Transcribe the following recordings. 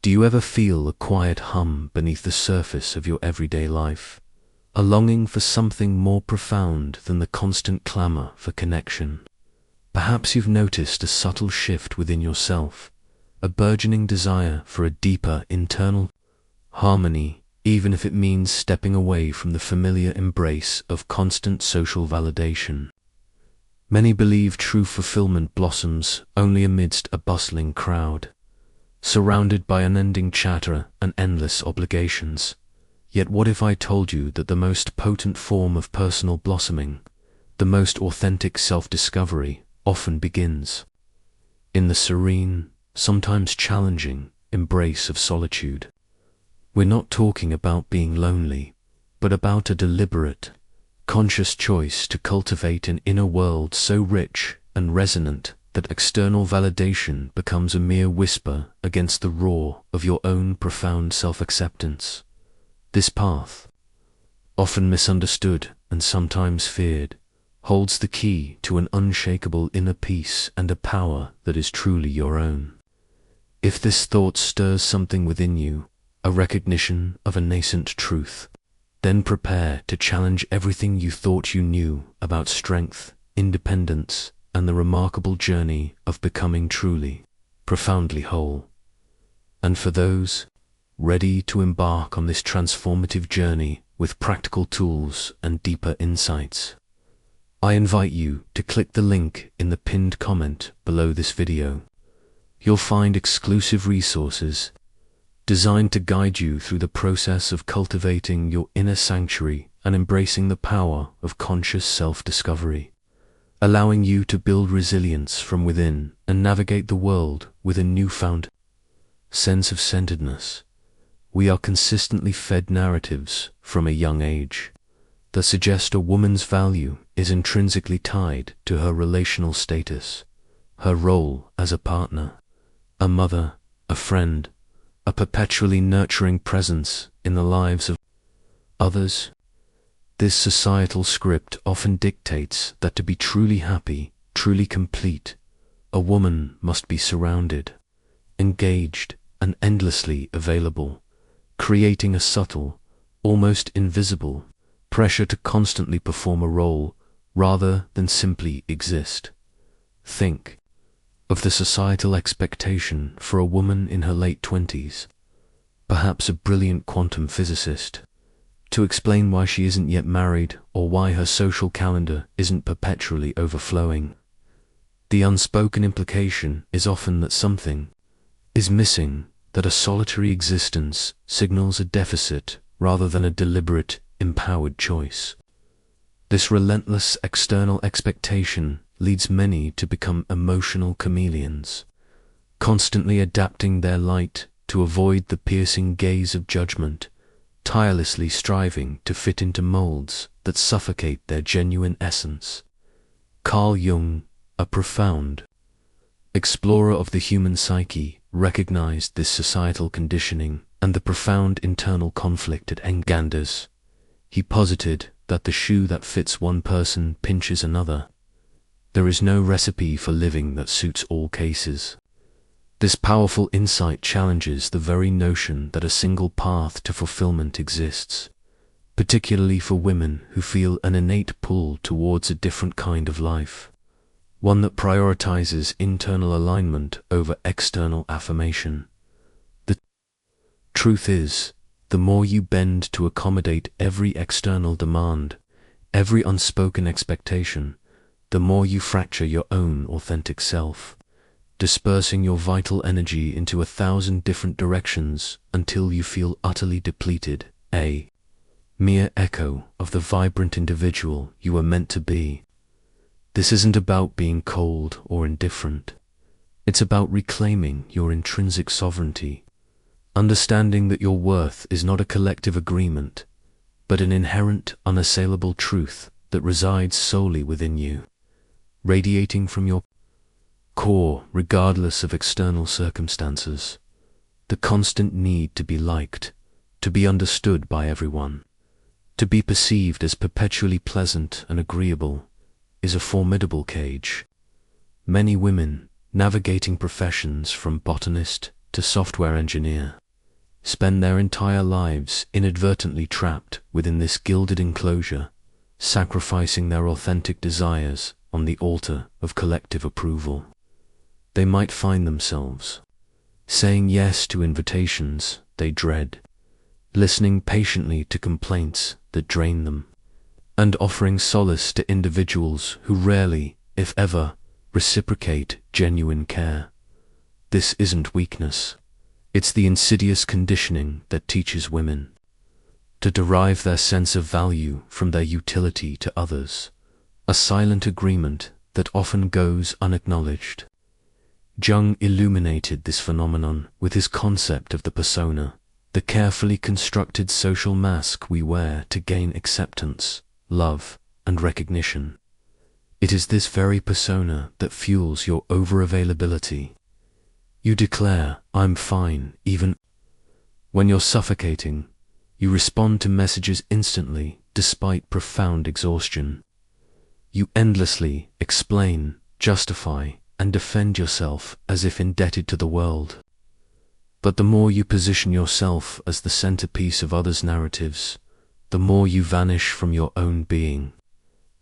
Do you ever feel a quiet hum beneath the surface of your everyday life? A longing for something more profound than the constant clamor for connection? Perhaps you've noticed a subtle shift within yourself, a burgeoning desire for a deeper internal harmony, even if it means stepping away from the familiar embrace of constant social validation. Many believe true fulfillment blossoms only amidst a bustling crowd, surrounded by unending chatter and endless obligations. Yet what if I told you that the most potent form of personal blossoming, the most authentic self-discovery, often begins in the serene, sometimes challenging, embrace of solitude? We're not talking about being lonely, but about a deliberate, conscious choice to cultivate an inner world so rich and resonant that external validation becomes a mere whisper against the roar of your own profound self-acceptance. This path, often misunderstood and sometimes feared, holds the key to an unshakable inner peace and a power that is truly your own. If this thought stirs something within you, a recognition of a nascent truth, then prepare to challenge everything you thought you knew about strength, independence, and the remarkable journey of becoming truly, profoundly whole. And for those ready to embark on this transformative journey with practical tools and deeper insights, I invite you to click the link in the pinned comment below this video. You'll find exclusive resources designed to guide you through the process of cultivating your inner sanctuary and embracing the power of conscious self-discovery, allowing you to build resilience from within and navigate the world with a newfound sense of centeredness. We are consistently fed narratives from a young age that suggest a woman's value is intrinsically tied to her relational status, her role as a partner, a mother, a friend, a perpetually nurturing presence in the lives of others. This societal script often dictates that to be truly happy, truly complete, a woman must be surrounded, engaged, and endlessly available, creating a subtle, almost invisible, pressure to constantly perform a role rather than simply exist. Think of the societal expectation for a woman in her late 20s, perhaps a brilliant quantum physicist, to explain why she isn't yet married or why her social calendar isn't perpetually overflowing. The unspoken implication is often that something is missing, that a solitary existence signals a deficit rather than a deliberate, empowered choice. This relentless external expectation leads many to become emotional chameleons, constantly adapting their light to avoid the piercing gaze of judgment, tirelessly striving to fit into molds that suffocate their genuine essence. Carl Jung, a profound explorer of the human psyche, recognized this societal conditioning and the profound internal conflict it engenders. He posited that the shoe that fits one person pinches another. There is no recipe for living that suits all cases. This powerful insight challenges the very notion that a single path to fulfillment exists, particularly for women who feel an innate pull towards a different kind of life, one that prioritizes internal alignment over external affirmation. The truth is, the more you bend to accommodate every external demand, every unspoken expectation, the more you fracture your own authentic self, dispersing your vital energy into 1,000 different directions until you feel utterly depleted, a mere echo of the vibrant individual you were meant to be. This isn't about being cold or indifferent. It's about reclaiming your intrinsic sovereignty, understanding that your worth is not a collective agreement, but an inherent, unassailable truth that resides solely within you, radiating from your core regardless of external circumstances. The constant need to be liked, to be understood by everyone, to be perceived as perpetually pleasant and agreeable, is a formidable cage. Many women, navigating professions from botanist to software engineer, spend their entire lives inadvertently trapped within this gilded enclosure, sacrificing their authentic desires on the altar of collective approval. They might find themselves saying yes to invitations they dread, listening patiently to complaints that drain them, and offering solace to individuals who rarely, if ever, reciprocate genuine care. This isn't weakness. It's the insidious conditioning that teaches women to derive their sense of value from their utility to others, a silent agreement that often goes unacknowledged. Jung illuminated this phenomenon with his concept of the persona, the carefully constructed social mask we wear to gain acceptance, love, and recognition. It is this very persona that fuels your over-availability. You declare, "I'm fine," even when you're suffocating. You respond to messages instantly, despite profound exhaustion. You endlessly explain, justify, and defend yourself as if indebted to the world. But the more you position yourself as the centerpiece of others' narratives, the more you vanish from your own being.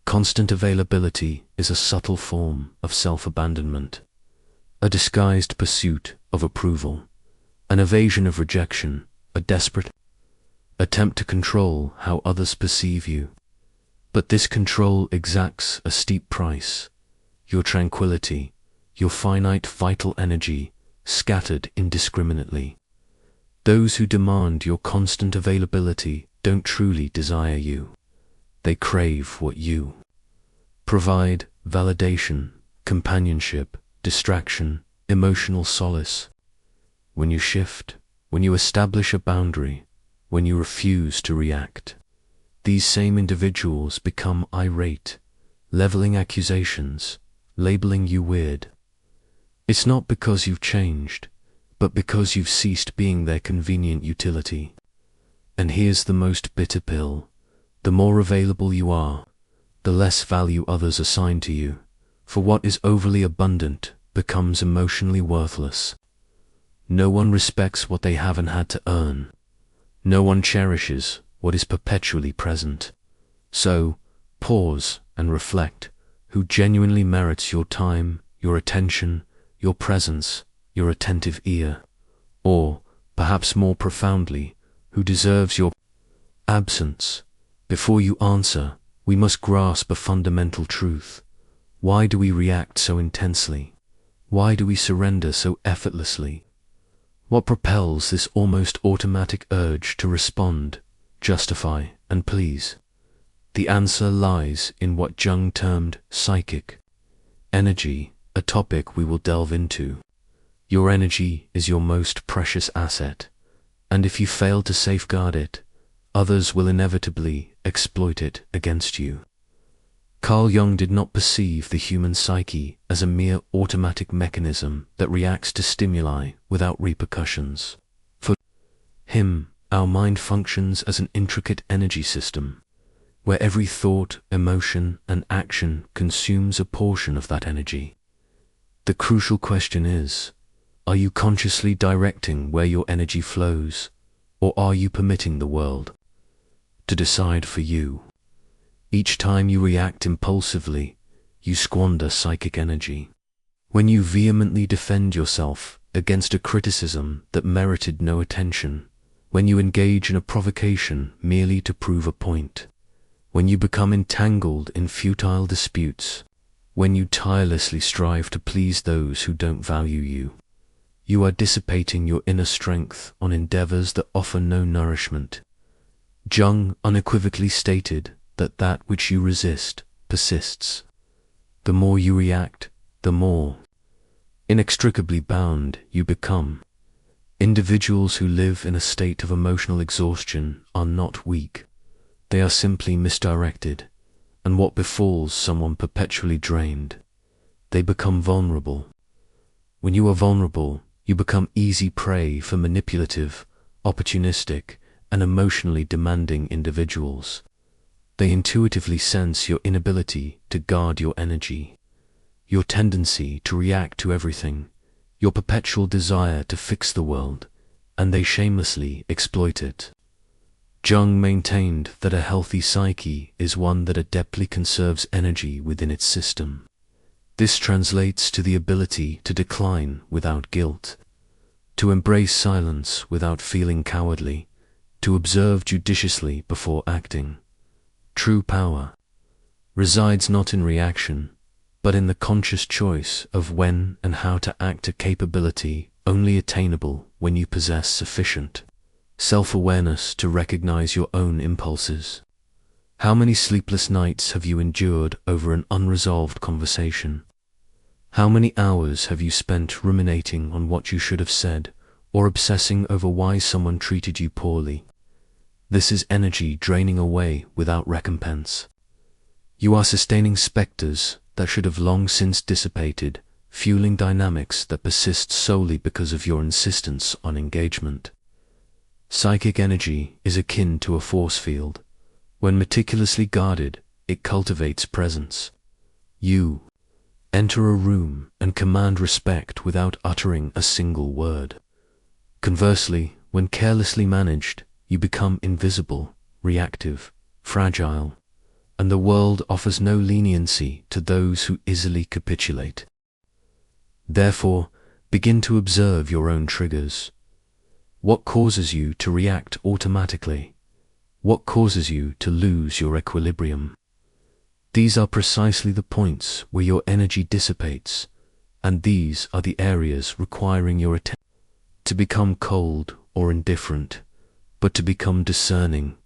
Constant availability is a subtle form of self-abandonment, a disguised pursuit of approval, an evasion of rejection, a desperate attempt to control how others perceive you. But this control exacts a steep price: your tranquility, your finite vital energy, scattered indiscriminately. Those who demand your constant availability don't truly desire you. They crave what you provide: validation, companionship, distraction, emotional solace. When you shift, when you establish a boundary, when you refuse to react, these same individuals become irate, leveling accusations, labeling you weird. It's not because you've changed, but because you've ceased being their convenient utility. And here's the most bitter pill: the more available you are, the less value others assign to you, for what is overly abundant becomes emotionally worthless. No one respects what they haven't had to earn. No one cherishes what is perpetually present. So, pause and reflect: who genuinely merits your time, your attention, your presence, your attentive ear? Or, perhaps more profoundly, who deserves your absence? Before you answer, we must grasp a fundamental truth. Why do we react so intensely? Why do we surrender so effortlessly? What propels this almost automatic urge to respond, justify, and please? The answer lies in what Jung termed psychic energy, a topic we will delve into. Your energy is your most precious asset, and if you fail to safeguard it, others will inevitably exploit it against you. Carl Jung did not perceive the human psyche as a mere automatic mechanism that reacts to stimuli without repercussions. For him, our mind functions as an intricate energy system, where every thought, emotion, and action consumes a portion of that energy. The crucial question is, are you consciously directing where your energy flows, or are you permitting the world to decide for you? Each time you react impulsively, you squander psychic energy. When you vehemently defend yourself against a criticism that merited no attention, when you engage in a provocation merely to prove a point, when you become entangled in futile disputes, when you tirelessly strive to please those who don't value you, you are dissipating your inner strength on endeavors that offer no nourishment. Jung unequivocally stated that which you resist persists. The more you react, the more inextricably bound you become. Individuals who live in a state of emotional exhaustion are not weak. They are simply misdirected, and what befalls someone perpetually drained? They become vulnerable. When you are vulnerable, you become easy prey for manipulative, opportunistic, and emotionally demanding individuals. They intuitively sense your inability to guard your energy, your tendency to react to everything, your perpetual desire to fix the world, and they shamelessly exploit it. Jung maintained that a healthy psyche is one that adeptly conserves energy within its system. This translates to the ability to decline without guilt, to embrace silence without feeling cowardly, to observe judiciously before acting. True power resides not in reaction, but in the conscious choice of when and how to act, a capability only attainable when you possess sufficient self-awareness to recognize your own impulses. How many sleepless nights have you endured over an unresolved conversation? How many hours have you spent ruminating on what you should have said, or obsessing over why someone treated you poorly? This is energy draining away without recompense. You are sustaining specters that should have long since dissipated, fueling dynamics that persist solely because of your insistence on engagement. Psychic energy is akin to a force field. When meticulously guarded, it cultivates presence. You enter a room and command respect without uttering a single word. Conversely, when carelessly managed, you become invisible, reactive, fragile, and the world offers no leniency to those who easily capitulate. Therefore, begin to observe your own triggers. What causes you to react automatically? What causes you to lose your equilibrium? These are precisely the points where your energy dissipates, and these are the areas requiring your attention. To become cold or indifferent, but to become discerning,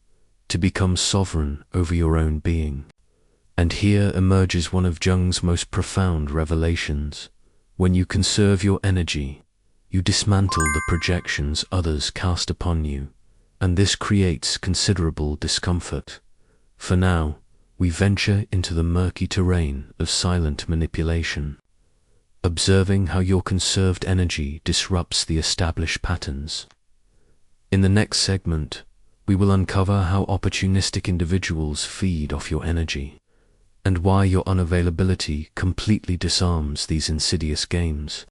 to become sovereign over your own being. And here emerges one of Jung's most profound revelations. When you conserve your energy, you dismantle the projections others cast upon you, and this creates considerable discomfort. For now, we venture into the murky terrain of silent manipulation, observing how your conserved energy disrupts the established patterns. In the next segment, we will uncover how opportunistic individuals feed off your energy, and why your unavailability completely disarms these insidious games.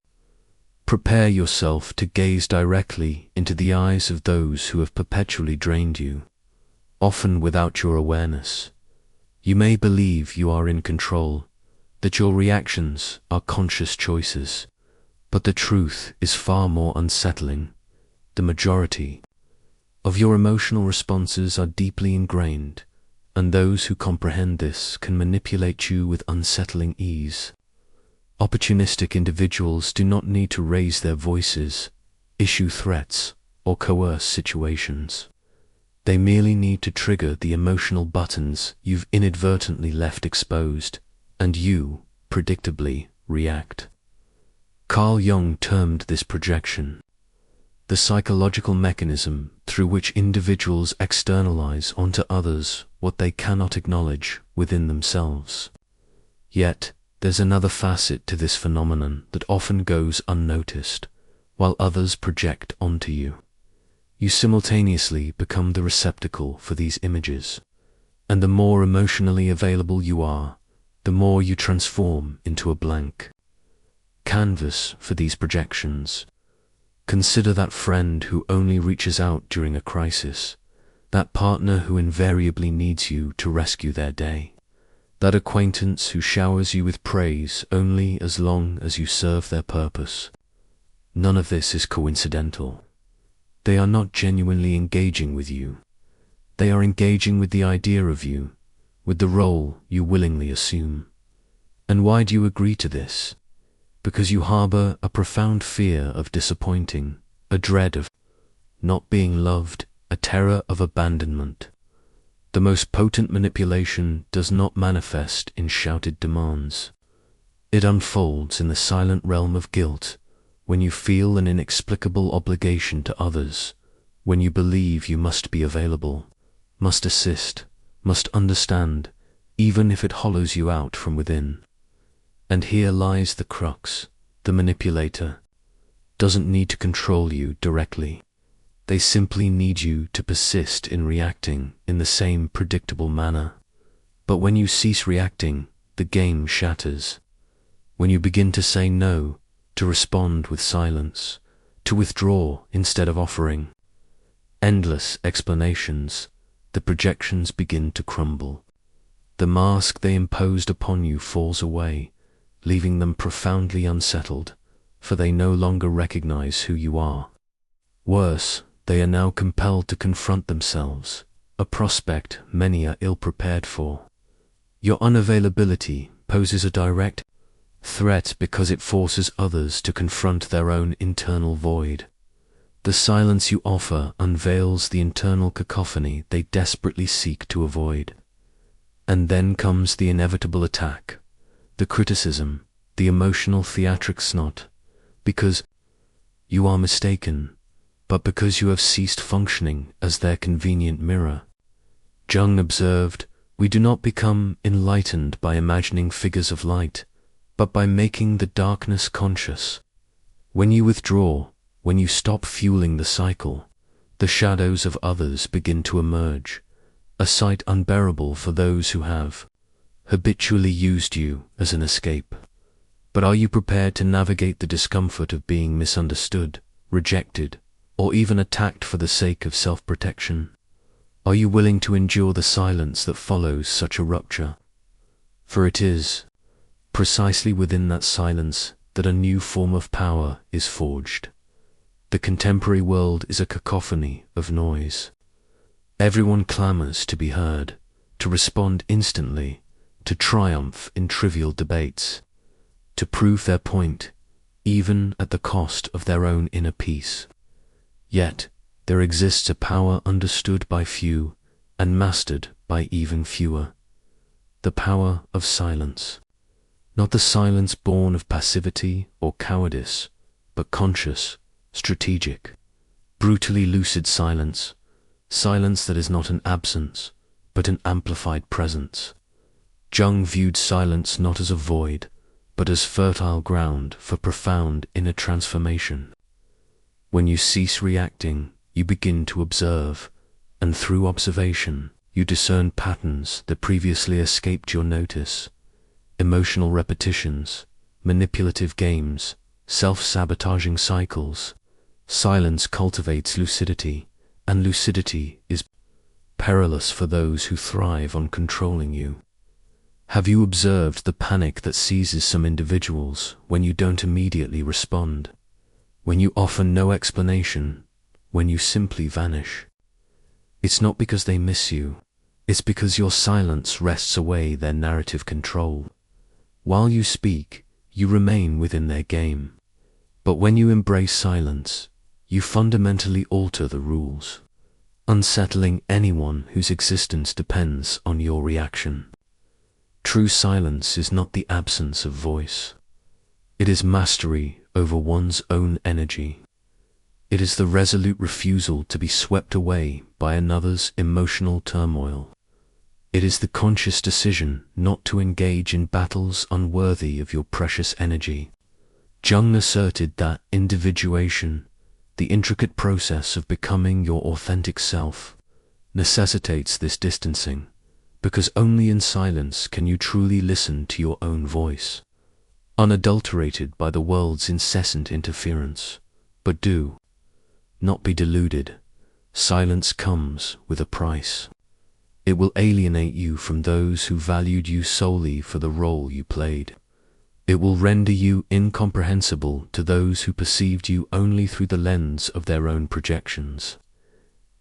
Prepare yourself to gaze directly into the eyes of those who have perpetually drained you, often without your awareness. You may believe you are in control, that your reactions are conscious choices, but the truth is far more unsettling. The majority of your emotional responses are deeply ingrained, and those who comprehend this can manipulate you with unsettling ease. Opportunistic individuals do not need to raise their voices, issue threats, or coerce situations. They merely need to trigger the emotional buttons you've inadvertently left exposed, and you, predictably, react. Carl Jung termed this projection the psychological mechanism through which individuals externalize onto others what they cannot acknowledge within themselves. Yet, there's another facet to this phenomenon that often goes unnoticed, while others project onto you. You simultaneously become the receptacle for these images, and the more emotionally available you are, the more you transform into a blank canvas for these projections. Consider that friend who only reaches out during a crisis, that partner who invariably needs you to rescue their day, that acquaintance who showers you with praise only as long as you serve their purpose. None of this is coincidental. They are not genuinely engaging with you. They are engaging with the idea of you, with the role you willingly assume. And why do you agree to this? Because you harbor a profound fear of disappointing, a dread of not being loved, a terror of abandonment. The most potent manipulation does not manifest in shouted demands. It unfolds in the silent realm of guilt, when you feel an inexplicable obligation to others, when you believe you must be available, must assist, must understand, even if it hollows you out from within. And here lies the crux. The manipulator doesn't need to control you directly. They simply need you to persist in reacting in the same predictable manner. But when you cease reacting, the game shatters. When you begin to say no, to respond with silence, to withdraw instead of offering. Endless explanations, the projections begin to crumble. The mask they imposed upon you falls away, leaving them profoundly unsettled, for they no longer recognize who you are. Worse, they are now compelled to confront themselves, a prospect many are ill-prepared for. Your unavailability poses a direct threat because it forces others to confront their own internal void. The silence you offer unveils the internal cacophony they desperately seek to avoid. And then comes the inevitable attack, the criticism, the emotional theatrics, not because you are mistaken, but because you have ceased functioning as their convenient mirror. Jung observed, "We do not become enlightened by imagining figures of light, but by making the darkness conscious." When you withdraw, when you stop fueling the cycle, the shadows of others begin to emerge, a sight unbearable for those who have habitually used you as an escape. But are you prepared to navigate the discomfort of being misunderstood, rejected, or even attacked for the sake of self-protection? Are you willing to endure the silence that follows such a rupture? For it is precisely within that silence that a new form of power is forged. The contemporary world is a cacophony of noise. Everyone clamors to be heard, to respond instantly, to triumph in trivial debates, to prove their point, even at the cost of their own inner peace. Yet, there exists a power understood by few and mastered by even fewer. The power of silence. Not the silence born of passivity or cowardice, but conscious, strategic, brutally lucid silence. Silence that is not an absence, but an amplified presence. Jung viewed silence not as a void, but as fertile ground for profound inner transformation. When you cease reacting, you begin to observe, and through observation, you discern patterns that previously escaped your notice. Emotional repetitions, manipulative games, self-sabotaging cycles. Silence cultivates lucidity, and lucidity is perilous for those who thrive on controlling you. Have you observed the panic that seizes some individuals when you don't immediately respond? When you offer no explanation, when you simply vanish? It's not because they miss you, it's because your silence wrests away their narrative control. While you speak, you remain within their game. But when you embrace silence, you fundamentally alter the rules, unsettling anyone whose existence depends on your reaction. True silence is not the absence of voice. It is mastery over one's own energy. It is the resolute refusal to be swept away by another's emotional turmoil. It is the conscious decision not to engage in battles unworthy of your precious energy. Jung asserted that individuation, the intricate process of becoming your authentic self, necessitates this distancing, because only in silence can you truly listen to your own voice, unadulterated by the world's incessant interference. But do not be deluded. Silence comes with a price. It will alienate you from those who valued you solely for the role you played. It will render you incomprehensible to those who perceived you only through the lens of their own projections.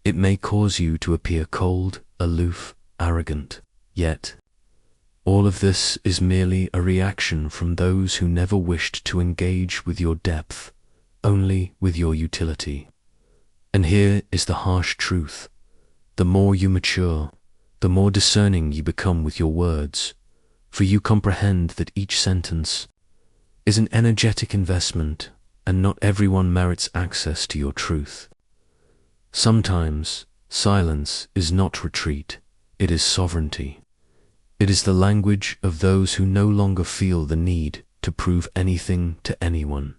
It may cause you to appear cold, aloof, arrogant. Yet, all of this is merely a reaction from those who never wished to engage with your depth, only with your utility. And here is the harsh truth. The more you mature, the more discerning you become with your words, for you comprehend that each sentence is an energetic investment, and not everyone merits access to your truth. Sometimes, silence is not retreat, it is sovereignty. It is the language of those who no longer feel the need to prove anything to anyone.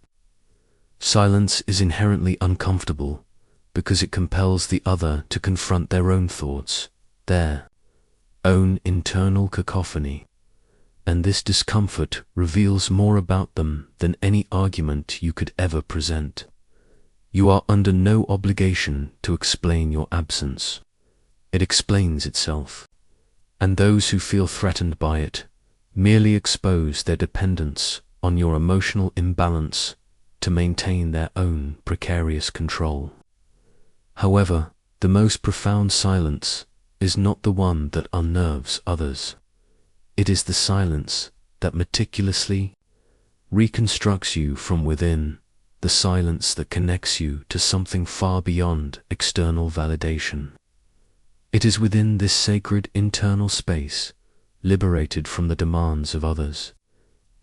Silence is inherently uncomfortable because it compels the other to confront their own thoughts, their own internal cacophony. and this discomfort reveals more about them than any argument you could ever present. You are under no obligation to explain your absence. It explains itself. And those who feel threatened by it merely expose their dependence on your emotional imbalance to maintain their own precarious control. However, the most profound silence is not the one that unnerves others. It is the silence that meticulously reconstructs you from within, the silence that connects you to something far beyond external validation. It is within this sacred internal space, liberated from the demands of others,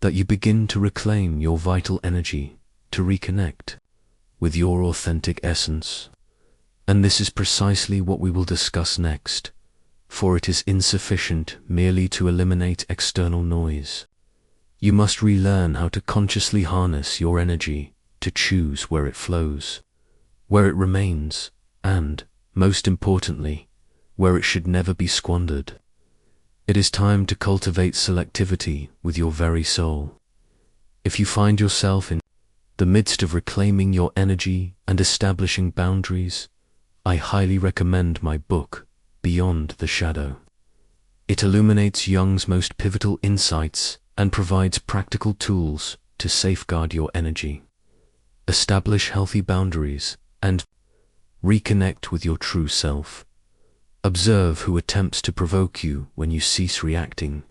that you begin to reclaim your vital energy, to reconnect with your authentic essence. And this is precisely what we will discuss next, for it is insufficient merely to eliminate external noise. You must relearn how to consciously harness your energy, to choose where it flows, where it remains, and, most importantly, where it should never be squandered. It is time to cultivate selectivity with your very soul. If you find yourself in the midst of reclaiming your energy and establishing boundaries, I highly recommend my book, Beyond the Shadow. It illuminates Jung's most pivotal insights and provides practical tools to safeguard your energy, establish healthy boundaries, and reconnect with your true self. Observe who attempts to provoke you when you cease reacting.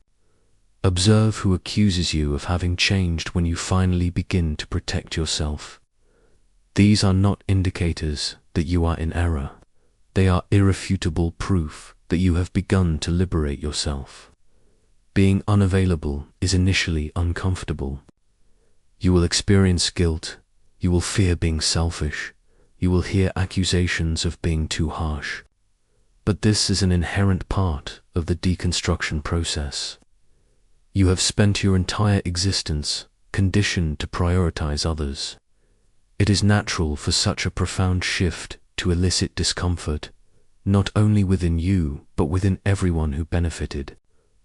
Observe who accuses you of having changed when you finally begin to protect yourself. These are not indicators that you are in error. They are irrefutable proof that you have begun to liberate yourself. Being unavailable is initially uncomfortable. You will experience guilt. You will fear being selfish. You will hear accusations of being too harsh. But this is an inherent part of the deconstruction process. You have spent your entire existence conditioned to prioritize others. It is natural for such a profound shift to elicit discomfort, not only within you, but within everyone who benefited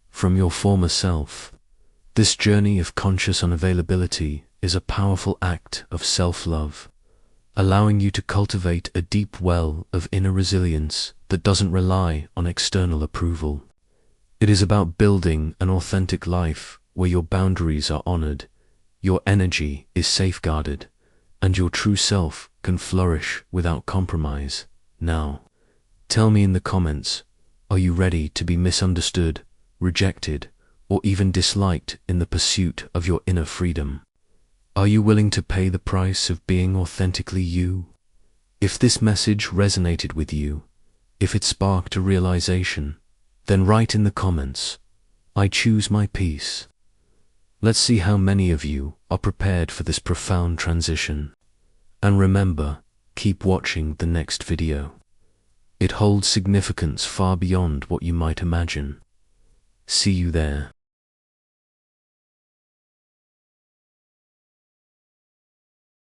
from your former self. This journey of conscious unavailability is a powerful act of self-love, allowing you to cultivate a deep well of inner resilience that doesn't rely on external approval. It is about building an authentic life where your boundaries are honored, your energy is safeguarded, and your true self can flourish without compromise. Now, tell me in the comments, are you ready to be misunderstood, rejected, or even disliked in the pursuit of your inner freedom? Are you willing to pay the price of being authentically you? If this message resonated with you, if it sparked a realization, then write in the comments, I choose my peace. Let's see how many of you are prepared for this profound transition. And remember, keep watching the next video. It holds significance far beyond what you might imagine. See you there.